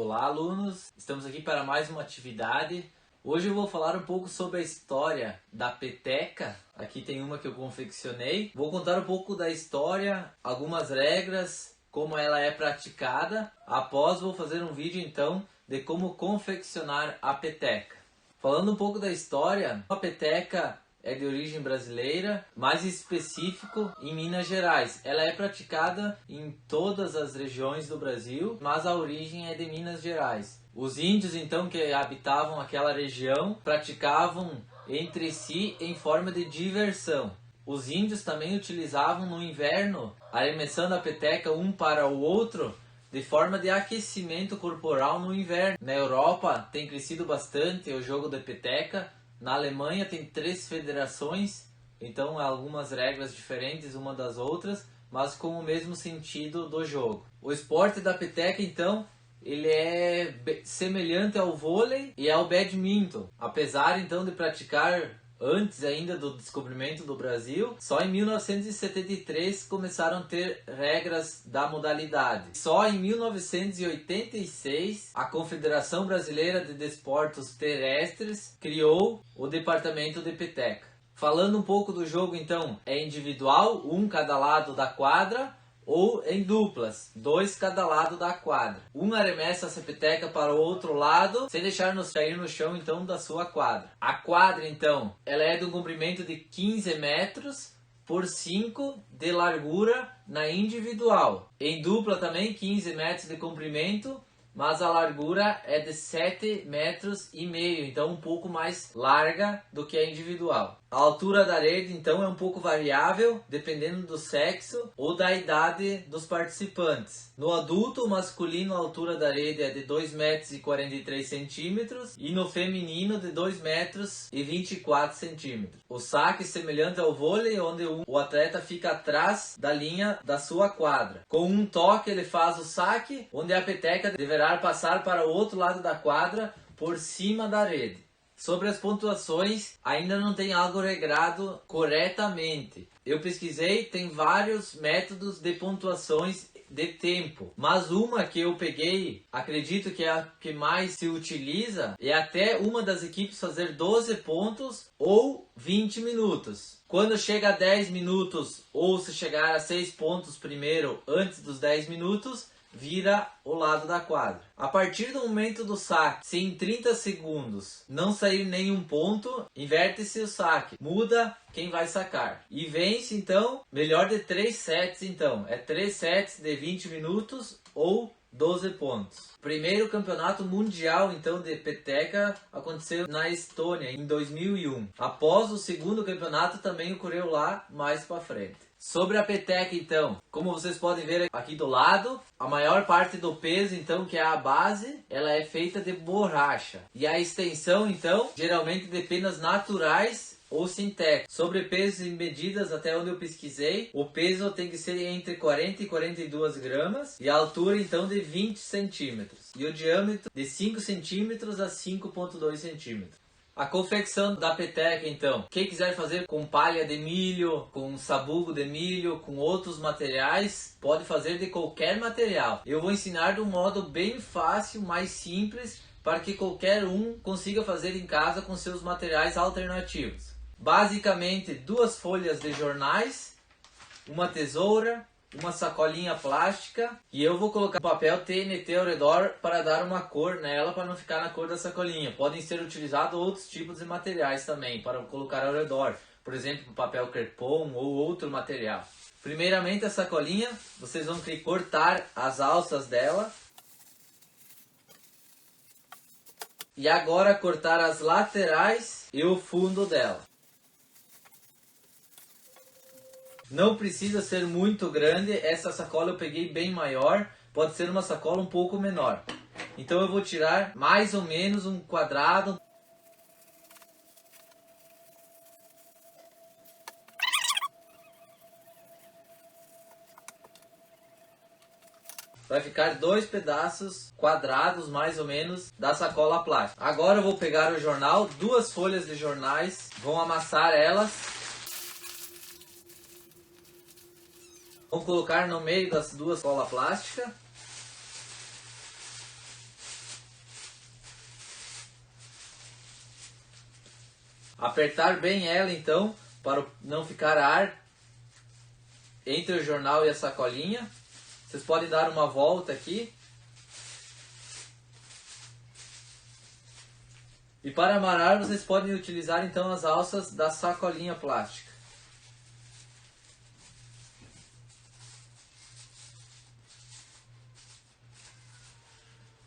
Olá, alunos! Estamos aqui para mais uma atividade. Hoje eu vou falar um pouco sobre a história da peteca. Aqui tem uma que eu confeccionei. Vou contar um pouco da história, algumas regras, como ela é praticada. Após, vou fazer um vídeo então de como confeccionar a peteca. Falando um pouco da história, a peteca é de origem brasileira, mais específico em Minas Gerais. Ela é praticada em todas as regiões do Brasil, mas a origem é de Minas Gerais. Os índios então que habitavam aquela região praticavam entre si em forma de diversão. Os índios também utilizavam no inverno, arremessando a peteca um para o outro, de forma de aquecimento corporal no inverno. Na Europa tem crescido bastante o jogo da peteca. Na Alemanha tem 3 federações, então algumas regras diferentes uma das outras, mas com o mesmo sentido do jogo. O esporte da peteca, então, ele é semelhante ao vôlei e ao badminton. Apesar, então, de praticar antes ainda do descobrimento do Brasil, só em 1973 começaram a ter regras da modalidade. Só em 1986 a Confederação Brasileira de Desportos Terrestres criou o departamento de peteca. Falando um pouco do jogo então, é individual, um cada lado da quadra, ou em duplas, 2 cada lado da quadra. Um arremessa essa peteca para o outro lado, sem deixar-nos cair no chão então da sua quadra. A quadra então, ela é de um comprimento de 15 metros por 5 de largura na individual. Em dupla também 15 metros de comprimento, mas a largura é de 7,5 metros, então um pouco mais larga do que a individual. A altura da rede então é um pouco variável, dependendo do sexo ou da idade dos participantes. No adulto, o masculino a altura da rede é de 2,43 metros e no feminino de 2,24 metros. O saque é semelhante ao vôlei, onde o atleta fica atrás da linha da sua quadra. Com um toque ele faz o saque, onde a peteca deverá passar para o outro lado da quadra por cima da rede. Sobre as pontuações, ainda não tem algo regrado corretamente. Eu pesquisei, tem vários métodos de pontuações de tempo. Mas uma que eu peguei, acredito que é a que mais se utiliza, é até uma das equipes fazer 12 pontos ou 20 minutos. Quando chega a 10 minutos ou se chegar a 6 pontos primeiro antes dos 10 minutos, vira o lado da quadra. A partir do momento do saque, se em 30 segundos não sair nenhum ponto, inverte-se o saque, muda quem vai sacar. E vence então, melhor de 3 sets então. É 3 sets de 20 minutos ou 12 pontos. Primeiro campeonato mundial então de peteca aconteceu na Estônia em 2001. Após o segundo campeonato também ocorreu lá mais para frente. Sobre a peteca então, como vocês podem ver aqui do lado, a maior parte do peso então, que é a base, ela é feita de borracha. E a extensão então, geralmente de penas naturais ou sintéticos. Sobre pesos e medidas, até onde eu pesquisei, o peso tem que ser entre 40 e 42 gramas e a altura então de 20 centímetros. E o diâmetro de 5 centímetros a 5,2 centímetros. A confecção da peteca então, quem quiser fazer com palha de milho, com sabugo de milho, com outros materiais, pode fazer de qualquer material. Eu vou ensinar de um modo bem fácil, mais simples, para que qualquer um consiga fazer em casa com seus materiais alternativos. Basicamente 2 folhas de jornais, uma tesoura, uma sacolinha plástica e eu vou colocar papel TNT ao redor para dar uma cor nela, para não ficar na cor da sacolinha. Podem ser utilizados outros tipos de materiais também para colocar ao redor, por exemplo papel crepom ou outro material. Primeiramente a sacolinha, vocês vão ter que cortar as alças dela e agora cortar as laterais e o fundo dela. Não precisa ser muito grande, essa sacola eu peguei bem maior, pode ser uma sacola um pouco menor. Então eu vou tirar mais ou menos um quadrado. Vai ficar 2 pedaços quadrados mais ou menos da sacola plástica. Agora eu vou pegar o jornal, 2 folhas de jornais, vou amassar elas. Vamos colocar no meio das 2 colas plásticas. Apertar bem ela então, para não ficar ar entre o jornal e a sacolinha. Vocês podem dar uma volta aqui. E para amarrar, vocês podem utilizar então as alças da sacolinha plástica.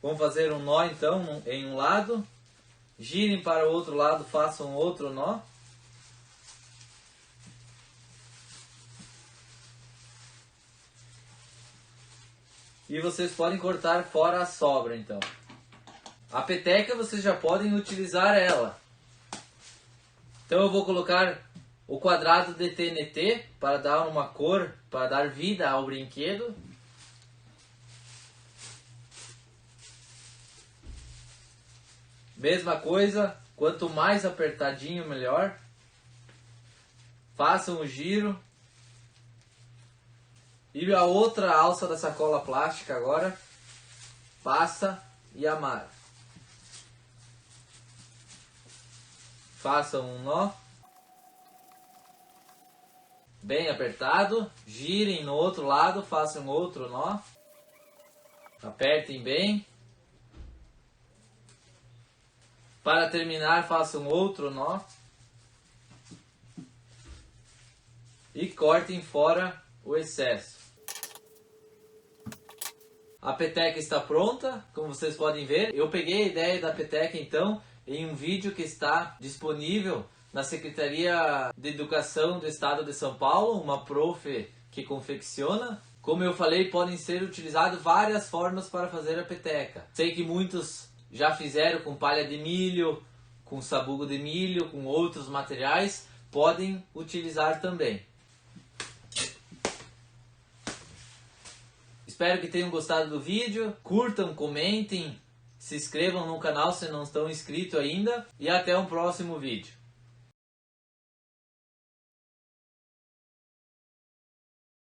Vamos fazer um nó então em um lado. Girem para o outro lado, façam outro nó. E vocês podem cortar fora a sobra então. A peteca vocês já podem utilizar ela. Então eu vou colocar o quadrado de TNT para dar uma cor, para dar vida ao brinquedo. Mesma coisa, quanto mais apertadinho melhor. Façam o giro. E a outra alça da sacola plástica agora, passa e amarra. Façam um nó. Bem apertado. Girem no outro lado, façam outro nó. Apertem bem. Para terminar, façam outro nó. E cortem fora o excesso. A peteca está pronta, como vocês podem ver. Eu peguei a ideia da peteca então em um vídeo que está disponível na Secretaria de Educação do Estado de São Paulo, uma prof que confecciona. Como eu falei, podem ser utilizadas várias formas para fazer a peteca. Sei que muitos já fizeram com palha de milho, com sabugo de milho, com outros materiais, podem utilizar também. Espero que tenham gostado do vídeo, curtam, comentem, se inscrevam no canal se não estão inscritos ainda e até um próximo vídeo.